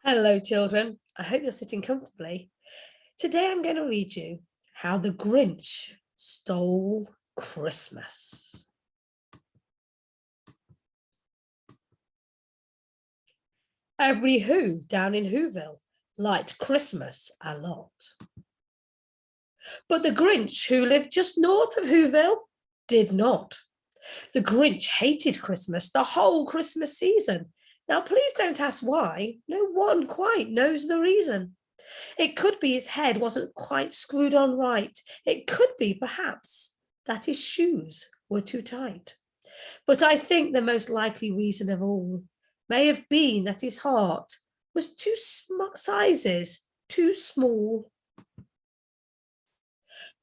Hello, children. I hope you're sitting comfortably. Today I'm going to read you How the Grinch Stole Christmas. Every Who down in Whoville liked Christmas a lot. But the Grinch, who lived just north of Whoville, did not. The Grinch hated Christmas the whole Christmas season. Now, please don't ask why. No one quite knows the reason. It could be his head wasn't quite screwed on right. It could be, perhaps, that his shoes were too tight. But I think the most likely reason of all may have been that his heart was sizes too small.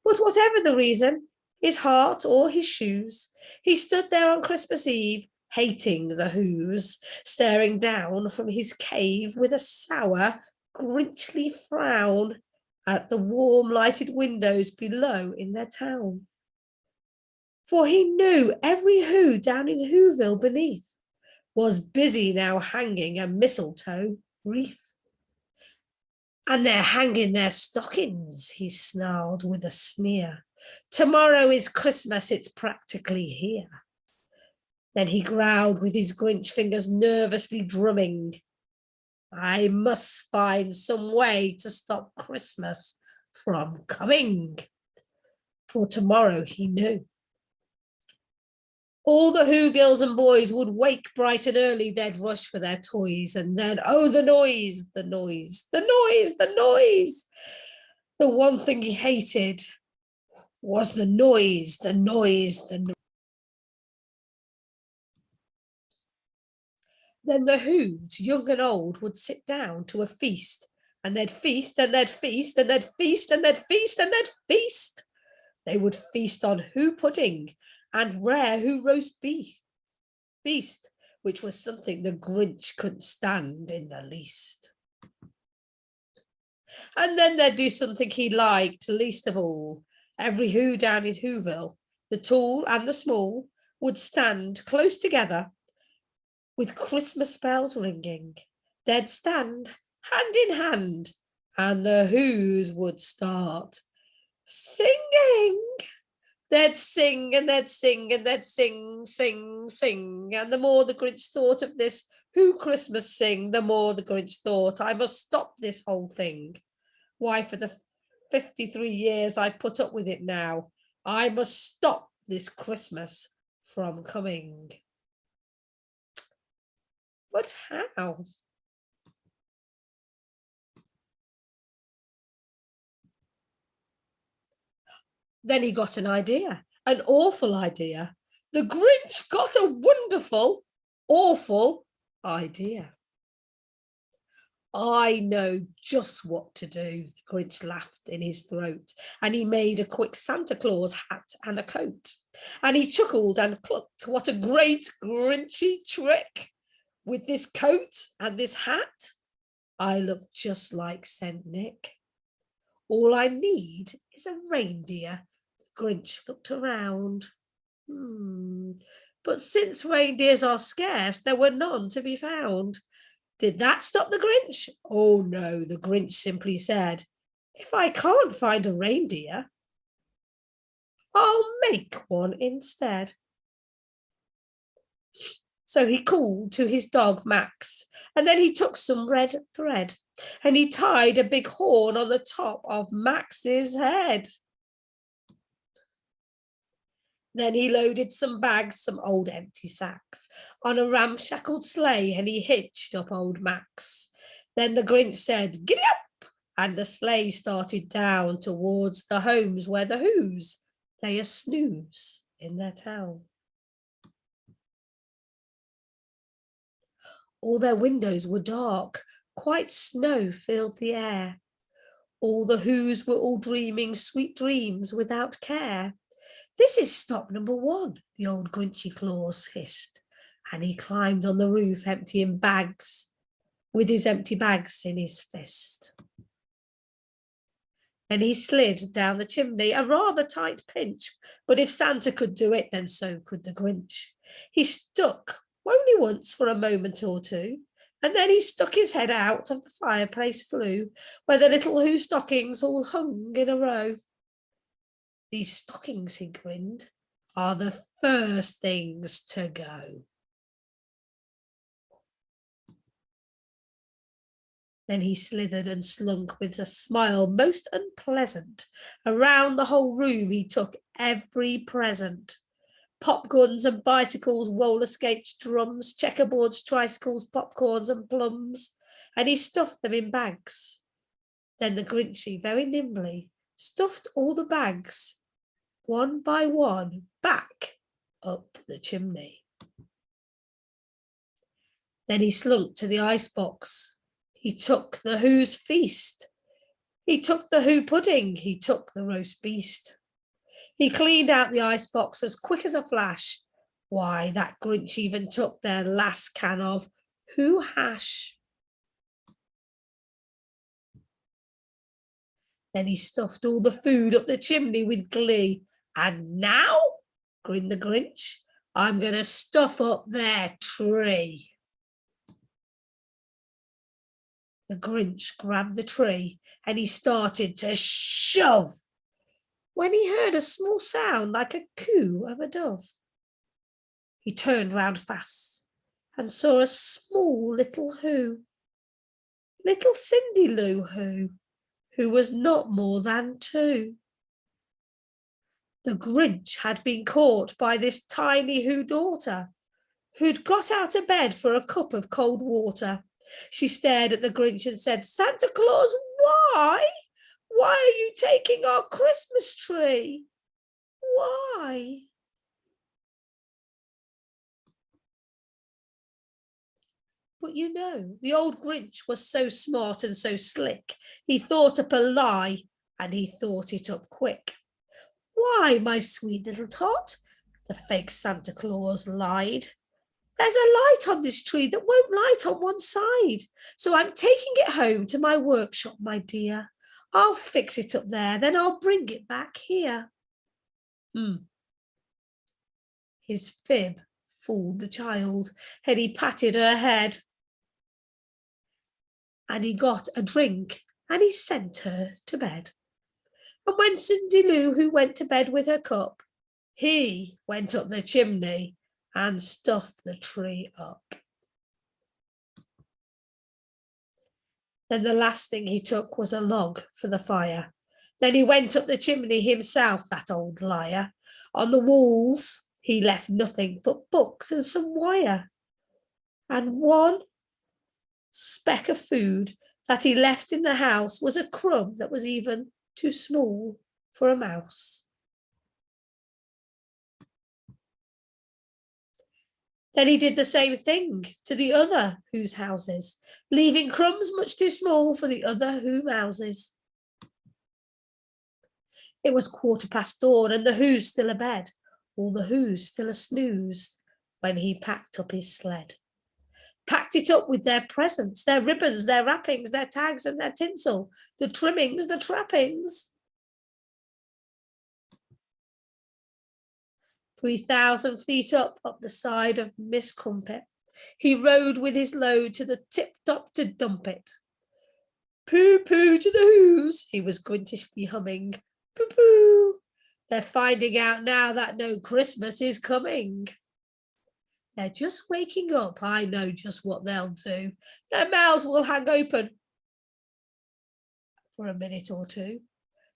But whatever the reason, his heart or his shoes, he stood there on Christmas Eve, hating the Whos, staring down from his cave with a sour, grinchly frown at the warm lighted windows below in their town. For he knew every Who down in Whoville beneath was busy now hanging a mistletoe wreath. And they're hanging their stockings, he snarled with a sneer. Tomorrow is Christmas, it's practically here. Then he growled with his Grinch fingers nervously drumming. I must find some way to stop Christmas from coming. For tomorrow, he knew, all the Who girls and boys would wake bright and early. They'd rush for their toys, and then, oh, the noise, the noise, the noise, the noise. The one thing he hated was the noise, the noise, the noise. Then the Whos, young and old, would sit down to a feast, and they'd feast, and they'd feast, and they'd feast, and they'd feast, and they'd feast. They would feast on Who pudding and rare Who roast beef. Feast, which was something the Grinch couldn't stand in the least. And then they'd do something he liked least of all. Every Who down in Whoville, the tall and the small, would stand close together with Christmas bells ringing. They'd stand hand in hand, and the Whos would start singing. They'd sing and they'd sing and they'd sing, sing, sing. And the more the Grinch thought of this Who Christmas sing, the more the Grinch thought, I must stop this whole thing. Why, for the 53 years I put up with it now, I must stop this Christmas from coming. But how? Then he got an idea, an awful idea. The Grinch got a wonderful, awful idea. I know just what to do, the Grinch laughed in his throat, and he made a quick Santa Claus hat and a coat. And he chuckled and clucked, what a great Grinchy trick! With this coat and this hat, I look just like Saint Nick. All I need is a reindeer. The Grinch looked around. But since reindeers are scarce, there were none to be found. Did that stop the Grinch? Oh no, the Grinch simply said, if I can't find a reindeer, I'll make one instead. So he called to his dog Max, and then he took some red thread, and he tied a big horn on the top of Max's head. Then he loaded some bags, some old empty sacks, on a ramshackled sleigh, and he hitched up old Max. Then the Grinch said, giddy up, and the sleigh started down towards the homes where the Whos lay a snooze in their town. All their windows were dark, quite snow filled the air. All the Whos were all dreaming sweet dreams without care. This is stop number one, the old Grinchy Claus hissed, and he climbed on the roof emptying bags, with his empty bags in his fist. Then he slid down the chimney, a rather tight pinch, but if Santa could do it, then so could the Grinch. He stuck only once for a moment or two, And then he stuck his head out of the fireplace flue, where the little Who stockings all hung in a row. These stockings, he grinned, are the first things to go. Then he slithered and slunk with a smile most unpleasant. Around the whole room he took every present. Popguns and bicycles, roller skates, drums, checkerboards, tricycles, popcorns and plums, and he stuffed them in bags. Then the Grinchy very nimbly stuffed all the bags, one by one, back up the chimney. Then he slunk to the icebox. He took the Who's feast. He took the Who pudding. He took the roast beast. He cleaned out the icebox as quick as a flash. Why, that Grinch even took their last can of Who hash. Then he stuffed all the food up the chimney with glee. And now, grinned the Grinch, I'm going to stuff up their tree. The Grinch grabbed the tree and he started to shove when he heard a small sound like a coo of a dove. He turned round fast and saw a small little Who, little Cindy Lou who was not more than 2. The Grinch had been caught by this tiny Who daughter, who'd got out of bed for a cup of cold water. She stared at the Grinch and said, Santa Claus, why? Why are you taking our Christmas tree? Why? But you know, the old Grinch was so smart and so slick. He thought up a lie and he thought it up quick. Why, my sweet little tot, the fake Santa Claus lied. There's a light on this tree that won't light on one side. So I'm taking it home to my workshop, my dear. I'll fix it up there, then I'll bring it back here. His fib fooled the child, and he patted her head. And he got a drink, and he sent her to bed. And when Cindy Lou, who went to bed with her cup, he went up the chimney and stuffed the tree up. Then the last thing he took was a log for the fire. Then he went up the chimney himself, that old liar. On the walls he left nothing but books and some wire. And one speck of food that he left in the house was a crumb that was even too small for a mouse. Then he did the same thing to the other Who's houses, leaving crumbs much too small for the other Who mouses. It was 15:15 dawn and the Who's still abed, all the Who's still a snooze, when he packed up his sled. Packed it up with their presents, their ribbons, their wrappings, their tags and their tinsel, the trimmings, the trappings. 3,000 feet up the side of Miss Crumpet, he rode with his load to the tip-top to dump it. Pooh-pooh to the Who's, he was grintishly humming. Pooh-pooh, they're finding out now that no Christmas is coming. They're just waking up, I know just what they'll do. Their mouths will hang open for a minute or two.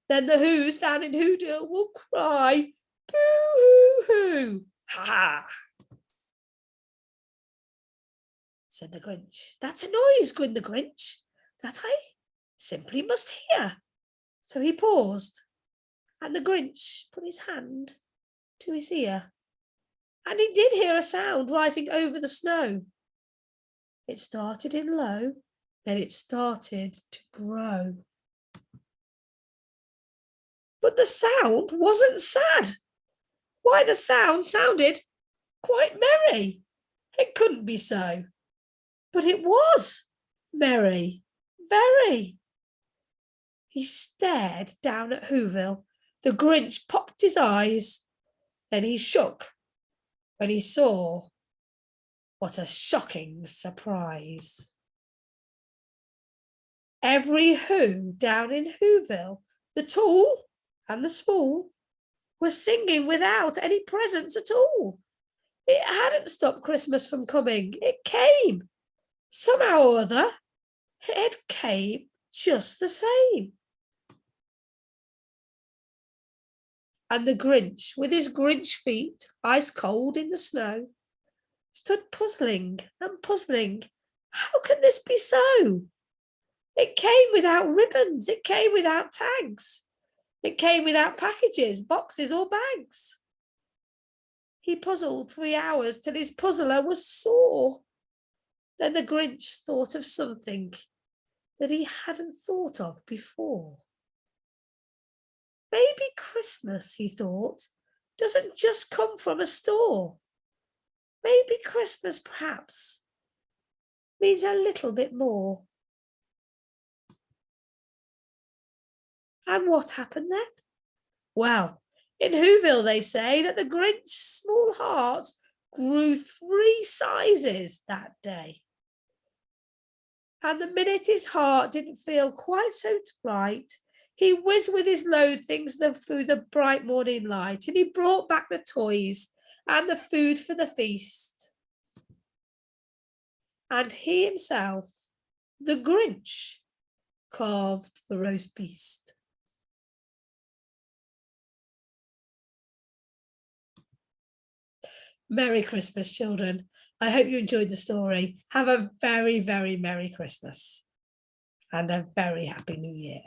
Then the Who's down in Whodale will cry, Boo-hoo-hoo, ha-ha, said the Grinch. That's a noise, grinned the Grinch, that I simply must hear. So he paused, and the Grinch put his hand to his ear. And he did hear a sound rising over the snow. It started in low, then it started to grow. But the sound wasn't sad. Why, the sound sounded quite merry. It couldn't be so. But it was merry, very. He stared down at Whoville. The Grinch popped his eyes. Then he shook when he saw what a shocking surprise. Every Who down in Whoville, the tall and the small, were singing without any presents at all. It hadn't stopped Christmas from coming. It came. Somehow or other, it came just the same. And the Grinch, with his Grinch feet ice cold in the snow, stood puzzling and puzzling. How can this be so? It came without ribbons. It came without tags. It came without packages, boxes, or bags. He puzzled 3 hours till his puzzler was sore. Then the Grinch thought of something that he hadn't thought of before. Maybe Christmas, he thought, doesn't just come from a store. Maybe Christmas, perhaps, means a little bit more. And what happened then? Well, in Whoville, they say that the Grinch's small heart grew 3 sizes that day. And the minute his heart didn't feel quite so right, he whizzed with his load things through the bright morning light, and he brought back the toys and the food for the feast. And he himself, the Grinch, carved the roast beast. Merry Christmas, children. I hope you enjoyed the story. Have a very, very Merry Christmas and a very Happy New Year.